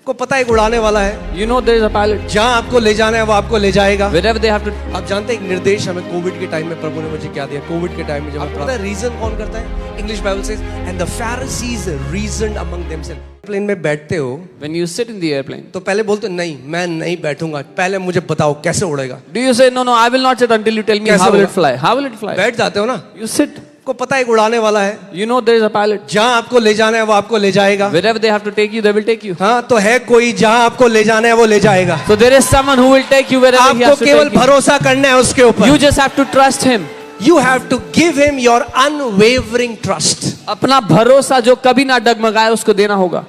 आपको पता है एक उड़ाने वाला है, You know there is a pilot. जहाँ आपको ले जाना है वो आपको ले जाएगा। Wherever they have to. आप जानते हैं एक निर्देश हमें कोविड के टाइम में प्रभु ने मुझे क्या दिया? कोविड के टाइम में जब आपको पता है रीजन कौन करता है? English Bible says and the Pharisees reasoned among themself. Plane में बैठते हो When you sit in the airplane, तो पहले बोलते हो, नहीं मैं नहीं बैठूंगा, पहले मुझे बताओ कैसे उड़ेगा। do you say no, I will not sit until you tell me कैसे how will होगा? it fly? How will it fly? बैठ जाते हो ना, You sit. आपको पता है एक उड़ाने वाला है, You know there is a pilot. जहाँ आपको ले जाना है वो आपको ले जाएगा। Wherever they have to take you, they will take you. हाँ, तो है कोई जहाँ आपको ले जाना है वो ले जाएगा। So there is someone who will take you wherever he आपको has to केवल take you. भरोसा करना है उसके ऊपर। You just have to trust him. You have to give him your unwavering trust. अपना भरोसा जो कभी ना डगमगाए उसको देना होगा.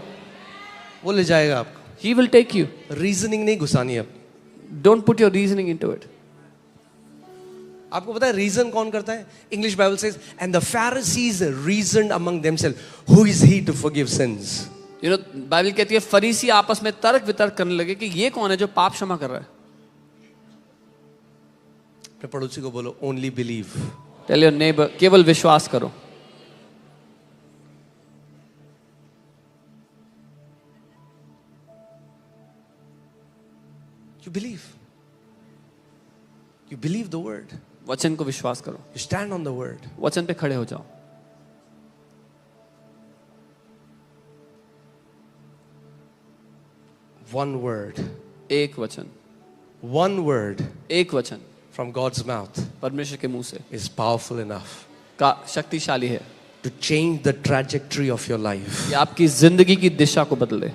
वो ले जाएगा आपको। He will take you. Reasoning नहीं घुसानी है। Don't put your reasoning into it. आपको पता है रीजन कौन करता है? English Bible says and the Pharisees reasoned among themself who is he to forgive sins. You know, Bible कहती है फरीसी आपस में तर्क वितर्क करने लगे कि ये कौन है जो पाप क्षमा कर रहा है. अपने पड़ोसी को बोलो only believe. Tell your neighbor, केवल विश्वास करो. You believe. You believe the word. वचन को विश्वास करो. You stand on the word. वचन पे खड़े हो जाओ. One word. एक वचन. One word एक वचन from God's mouth परमेश्वर के मुंह से is powerful enough का शक्तिशाली है to change the trajectory of your life. कि आपकी जिंदगी की दिशा को बदले.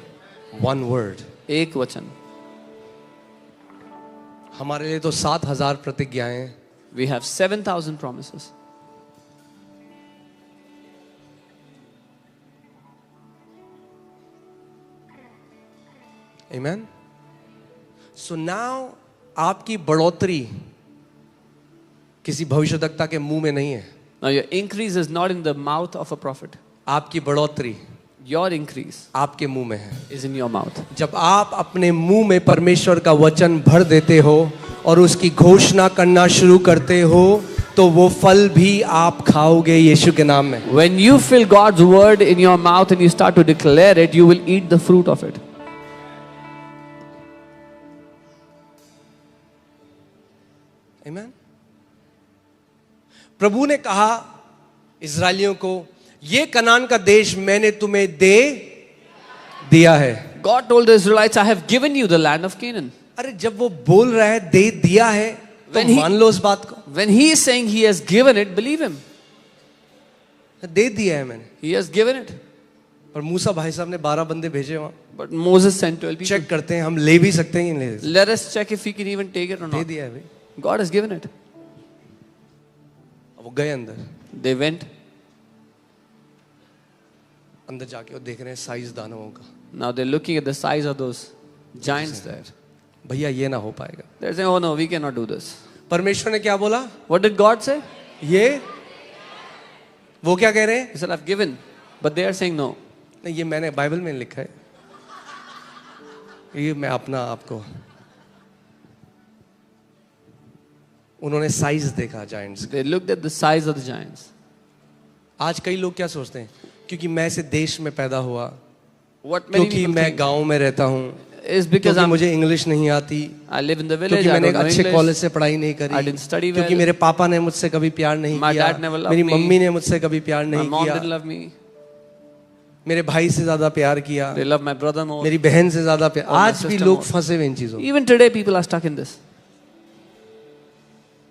One word. एक वचन. हमारे लिए तो 7,000 प्रतिज्ञाएं हैं। We have 7,000 promises. Amen. So now आपकी बढ़ोतरी किसी भविष्यवक्ता के मुंह में नहीं है। Now your increase is not in the mouth of a prophet. आपकी बढ़ोतरी Your increase आपके मुंह में है। is in your mouth. जब आप अपने मुंह में परमेश्वर का वचन भर देते हो और उसकी घोषणा करना शुरू करते हो तो वो फल भी आप खाओगे यीशु के नाम में। When you fill God's word in your mouth and you start to declare it, you will eat the fruit of it. Amen. प्रभु ने कहा इस्राएलियों को, ये कनान का देश मैंने तुम्हें दे दिया है। God told the Israelites, I have given you the land of Canaan. अरे जब वो बोल रहा है दे दिया है तो When he- मान लो उस बात को। When he is saying he has given it, believe him. दे दिया है मैंने। He has given it. और मूसा भाई साहब ने 12 बंदे भेजे वहां, But Moses sent 12 people. Check करते हैं हम ले भी सकते हैं कि नहीं ले सकते। Let us check if he can even take it or they not. दिया है भाई। God has given it. वो गए अंदर, They went. अंदर जाके वो देख रहे हैं साइज दानवों का। Now they're looking at the size of those giants there. भैया ये ना हो पाएगा। They're saying, oh no, we cannot do this. परमेश्वर ने क्या बोला? What did God say? ये वो क्या कह रहे हैं? He said, I've given. But they are saying no. नहीं, ये मैंने बाइबल में लिखा है, ये मैं अपना आपको। उन्होंने साइज देखा giants. They looked at the size of the giants. आज कई लोग क्या सोचते हैं, क्योंकि मैं ऐसे देश में पैदा हुआ, What many क्योंकि people मैं think गांव में रहता हूँ, is because क्योंकि मुझे इंग्लिश नहीं आती, I live in the village, क्योंकि I मैंने एक don't know अच्छे English. कॉलेज से पढ़ाई नहीं करी, I didn't study well. क्योंकि मेरे पापा ने मुझसे कभी प्यार नहीं My किया, dad never loved मेरी me. मम्मी ने मुझसे कभी प्यार My नहीं mom किया, didn't love me. मेरे भाई से ज्यादा प्यार किया, They love my brother more. मेरी बहन से ज्यादा प्यार। और my आज भी sister लोग more. फंसे हुए इन चीजों में। Even today, people are stuck in this.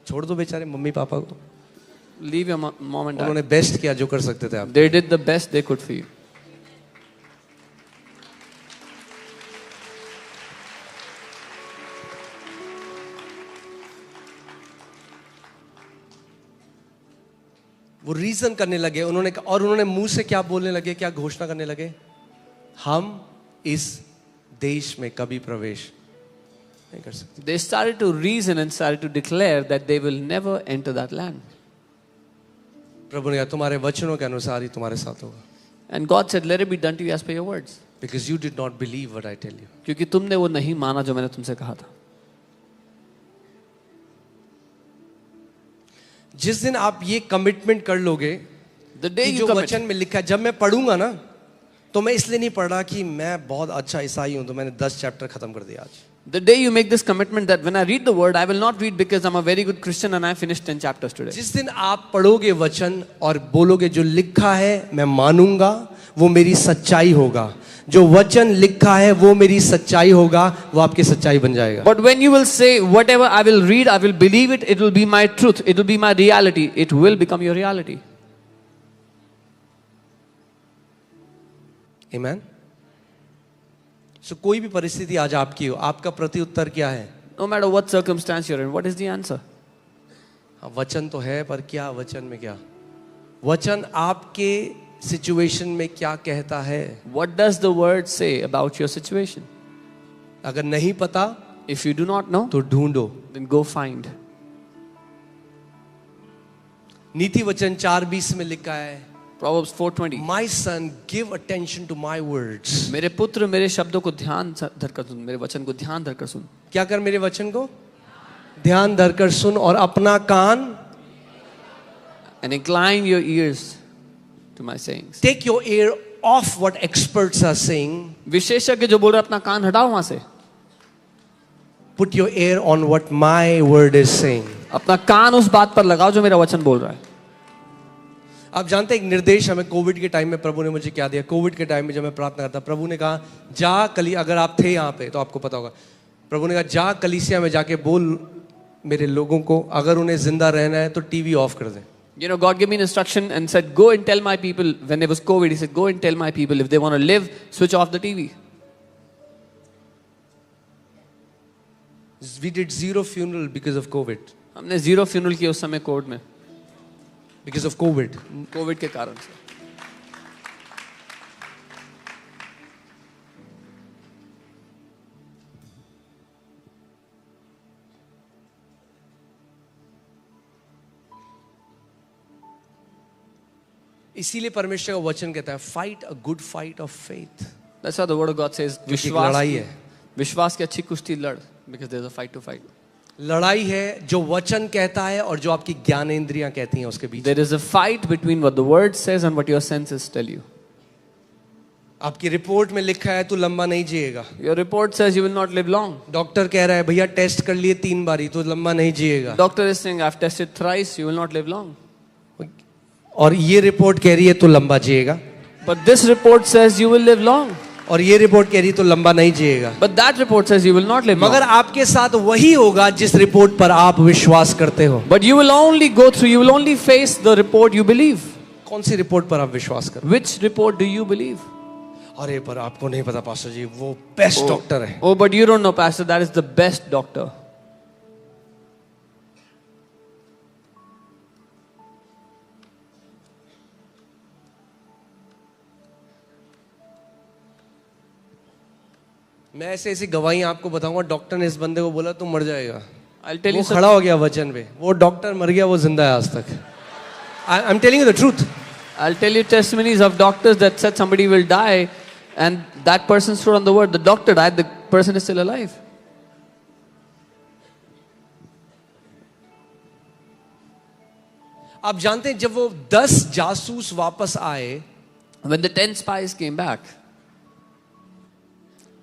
छोड़ दो बेचारे मम्मी पापा को, Leave your mom and dad. उन्होंने बेस्ट किया जो कर सकते थे आप। They did the best they could for you. वो रीजन करने लगे, उन्होंने मुंह से क्या बोलने लगे, क्या घोषणा करने लगे? हम इस देश में कभी प्रवेश नहीं कर सकते। They started to reason and started to declare that they will never enter that land. प्रभु ने कहा तुम्हारे वचनों के अनुसार ही तुम्हारे साथ होगा। And God said, let it be done to you as per your words. Because you did not believe what I tell you. क्योंकि तुमने वो नहीं माना जो मैंने तुमसे कहा था. जिस दिन आप ये कमिटमेंट कर लोगे, The day कि you जो commit, वचन में लिखा है, जब मैं पढ़ूंगा ना तो मैं इसलिए नहीं पढ़ रहा कि मैं बहुत अच्छा ईसाई हूं तो मैंने 10 चैप्टर खत्म कर दिया आज. The day you make this commitment that when I read the word, I will not read because I'm a very good Christian and I finished 10 chapters today. जिस दिन आप पढ़ोगे वचन और बोलोगे जो लिखा है मैं मानूंगा, वो मेरी सच्चाई होगा. जो वचन लिखा है वो मेरी सच्चाई होगा, वो आपकी सच्चाई बन जाएगा. But when you will say, whatever I will read, I will believe it, it will be my truth, it will be my reality, it will become your reality. Amen. So कोई भी परिस्थिति आज आपकी हो, आपका प्रत्युत्तर क्या है? No matter what circumstance you're in, what is the answer? वचन तो है, पर क्या वचन में क्या? वचन आपके सिचुएशन में क्या कहता है? What does the word say about your situation? अगर नहीं पता, If you do not know, तो ढूंढो. then go find. नीति वचन 4:20 में लिखा है, Proverbs 4:20. My son, give attention to my words. मेरे पुत्र मेरे शब्दों को ध्यान धरकर सुन, मेरे वचन को ध्यान धरकर सुन. क्या कर? मेरे वचन को ध्यान धरकर सुन और अपना कान. And incline your ears to my sayings. Take your ear off what experts are saying. विशेषज्ञ जो बोल रहे हैं अपना कान हटाओ वहां से. Put your ear on what my word is saying. अपना कान उस बात पर लगाओ जो मेरा वचन बोल रहा है. आप जानते हैं एक निर्देश हमें कोविड के टाइम में प्रभु ने मुझे क्या दिया? कोविड के टाइम में जब मैं प्रार्थना करता, प्रभु ने कहा जा कली, अगर आप थे यहाँ पे तो आपको पता होगा, प्रभु ने कहा जा कलीसिया में जाके बोल मेरे लोगों को अगर उन्हें जिंदा रहना है तो टीवी ऑफ कर दें. You know, God gave me an instruction and said, go and tell my people, when there was COVID, He said, go and tell my people, if they want to live, switch off the TV. We did 0 funeral because of COVID. हमने 0 funeral किया उस समय Covid में. Because of COVID. Covid के कारण से. इसीलिए परमेश्वर का वचन कहता है fight a good fight of faith. That's how the word of God says, लड़ाई है. विश्वास की अच्छी कुश्ती लड़, because there's a fight to fight. लड़ाई है जो वचन कहता है और जो आपकी ज्ञानेंद्रियां कहती हैं उसके बीच. There is a fight between what the word says and what your senses tell you. आपकी रिपोर्ट में लिखा है तू लंबा नहीं जिएगा. Your report says you will not live long. Doctor कह रहा है भैया टेस्ट कर लिए 3 बारी तो लंबा नहीं जिएगा. Doctor is saying I've tested thrice, you will not live long. और ये रिपोर्ट कह रही है तू लंबा जिएगा. But this report says you will live long. और ये रिपोर्ट कह रही है तो लंबा नहीं जिएगा. But that report says you will not live long. मगर आपके साथ वही होगा जिस रिपोर्ट पर आप विश्वास करते हो. But you will only go through, you will only face the report you believe. कौन सी रिपोर्ट पर आप विश्वास करते Which report do you believe? हो? अरे पर आपको नहीं पता पास्टर जी, वो बेस्ट डॉक्टर है. Oh, but you don't know, Pastor, that is the best doctor. मैं ऐसे ऐसी गवाहियां आपको बताऊंगा. डॉक्टर ने इस बंदे को बोला तू मर जाएगा. I'll tell वो you खड़ा हो गया वचन पे. वो डॉक्टर मर गया, वो जिंदा है आज तक. I'm telling you the truth. I'll tell you testimonies of doctors that said somebody will die and that person stood on the word. The doctor died, the person is still alive. आप जानते हैं जब वो 10 जासूस वापस आए, When the 10 spies came back,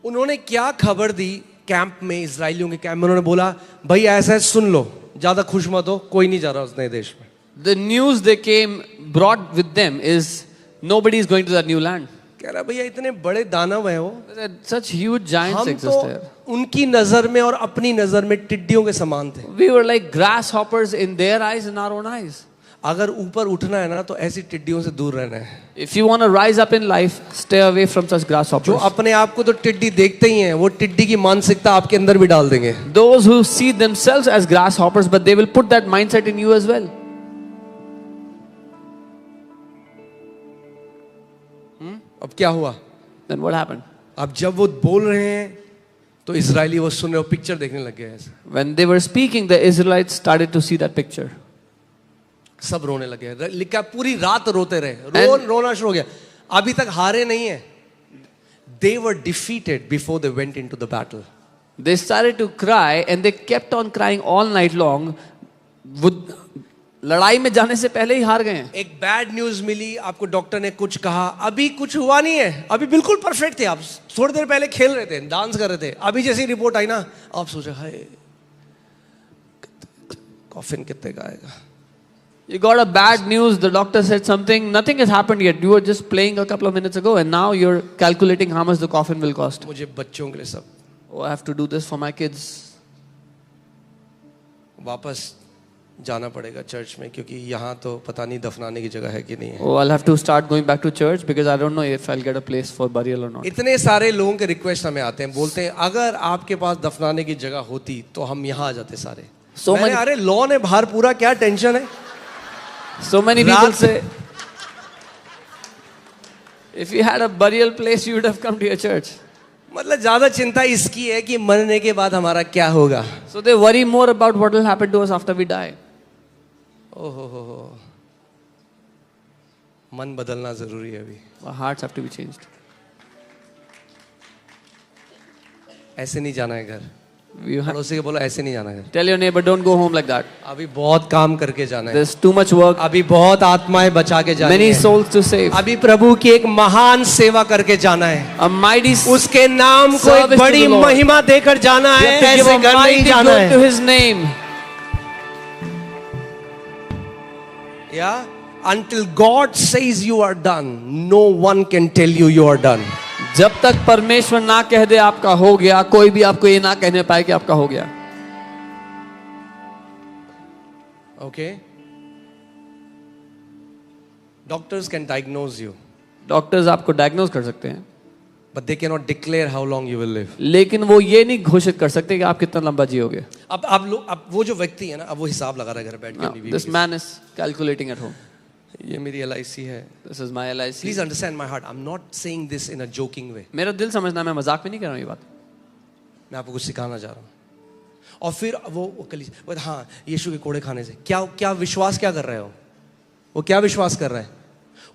उन्होंने क्या खबर दी कैंप में, इजरायलियों के कैंप में? उन्होंने बोला भाई ऐसा है सुन लो, ज्यादा खुश मत हो, कोई नहीं जा रहा उस नए देश में. the news they brought with them is nobody is going to that new land. कह रहा भैया इतने बड़े दानव हैं वो, Such huge giants हम exist तो there. उनकी नजर में और अपनी नजर में टिड्डियों के समान थे. We were like grasshoppers in their eyes and our own eyes. अगर ऊपर उठना है ना तो ऐसी टिड्डियों से दूर रहना है. If you want to rise up in life, stay away from such जो grasshoppers. अपने आप को तो टिड्डी देखते ही हैं, वो टिड्डी की मानसिकता आपके अंदर भी डाल देंगे. Those who see themselves as grasshoppers, but they will put that mindset in you as well. अब क्या हुआ? Then what happened? अब जब वो बोल रहे हैं तो इजरायली वो सुन रहे हो, पिक्चर देखने लग गए ऐसे. When they were speaking, the Israelites started to see that picture. सब रोने लगे. लिखा पूरी रात रोते रहे. And- रोना शुरू हो गया. अभी तक हारे नहीं है. They were defeated before they went into the battle. They started to cry and they kept on crying all night long. लड़ाई में जाने से पहले ही हार गए हैं. एक बैड न्यूज मिली, आपको डॉक्टर ने कुछ कहा, अभी कुछ हुआ नहीं है, अभी बिल्कुल परफेक्ट थे आप, थोड़ी देर पहले खेल रहे थे, डांस कर रहे थे, अभी जैसी रिपोर्ट आई ना, आप सोचे हाय कॉफिन कितने का आएगा. You got a bad news, the doctor said something, nothing has happened yet. You were just playing a couple of minutes ago and now you're calculating how much the coffin will cost. मुझे बच्चों के लिए सब Oh, I have to do this for my kids. वापस जाना पड़ेगा church में, क्योंकि यहाँ तो पता नहीं दफनाने की जगह है कि नहीं है. Oh, I'll have to start going back to church because I don't know if I'll get a place for burial or not. इतने सारे लोगों के रिक्वेस्ट हमें आते हैं, बोलते हैं अगर आपके पास दफनाने की जगह होती तो हम यहाँ आ जाते सारे. So मैंने, many- अरे लॉन है बाहर पूरा, क्या टेंशन है. So many people रात- say, if you had a burial place, you would have come to your church. मतलब ज्यादा चिंता इसकी है कि मरने के बाद हमारा क्या होगा. So they worry more about what will happen to us after we die. ओहो हो, मन बदलना जरूरी है अभी. Our hearts have to be changed. ऐसे नहीं जाना है घर. You have, पड़ोसी के बोलो ऐसे नहीं जाना है घर. tell your neighbor, don't go home like that. अभी बहुत काम करके जाना है. There's too much work, अभी बहुत आत्माएं बचा के जानी many है. souls to save. अभी प्रभु की एक महान सेवा करके जाना है. A mighty उसके नाम को Service एक to बड़ी the Lord. महिमा देकर जाना we है. have to give ऐसे a घर नहीं mighty जाना glory to है. His name. या until God says you are done, no one can tell you you are done. जब तक परमेश्वर ना कह दे आपका हो गया, कोई भी आपको ये ना कहने पाए कि आपका हो गया. Okay? Doctors can diagnose you, doctors आपको डायग्नोज कर सकते हैं, but they cannot declare how long you will live. लेकिन वो ये नहीं घोषित कर सकते कि आप कितना लंबा जियोगे. अब वो जो व्यक्ति है ना, अब वो हिसाब लगा रहा है घर बैठ के अपनी बीवी This के man is calculating at home. साथ. ये मेरी LIC है. This is my LIC. Please understand my heart. I'm not saying this in a joking way. मेरा दिल समझना, मैं मजाक में नहीं कर रहा हूँ ये बात. मैं आपको कुछ सिखाना चाह रहा हूँ. और फिर वो कलीसिया, हाँ यीशु के कोड़े खाने से क्या विश्वास क्या कर रहे हो. वो क्या विश्वास कर रहा है.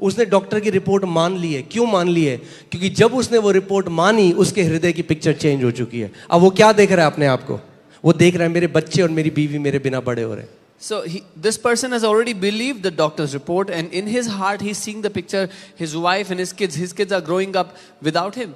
उसने डॉक्टर की रिपोर्ट मान ली है. क्यों मान ली है? क्योंकि जब उसने वो रिपोर्ट मानी, उसके हृदय की पिक्चर चेंज हो चुकी है. अब वो क्या देख रहा है अपने आप को? वो देख रहा है मेरे बच्चे और मेरी बीवी मेरे बिना बड़े हो रहे हैं. So this person has already believed the doctor's report, and in his heart he's seeing the picture, his wife and his kids are growing up without him.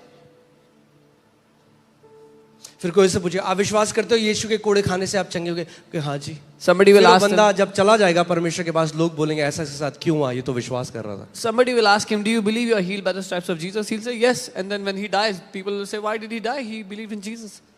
फिर कोई से पूछे आप विश्वास करते हो यीशु के कोड़े खाने से आप चंगे हो गए? कि हाँ जी. Somebody will फिर वो ask बंदा him, जब चला जाएगा परमेश्वर के पास, लोग बोलेंगे ऐसा ऐसा साथ क्यों हुआ, ये तो विश्वास कर रहा था. somebody will ask him, do you believe you are healed by the stripes of Jesus? He'll say yes, and then when he dies, people will say, why did he die? He believed in Jesus.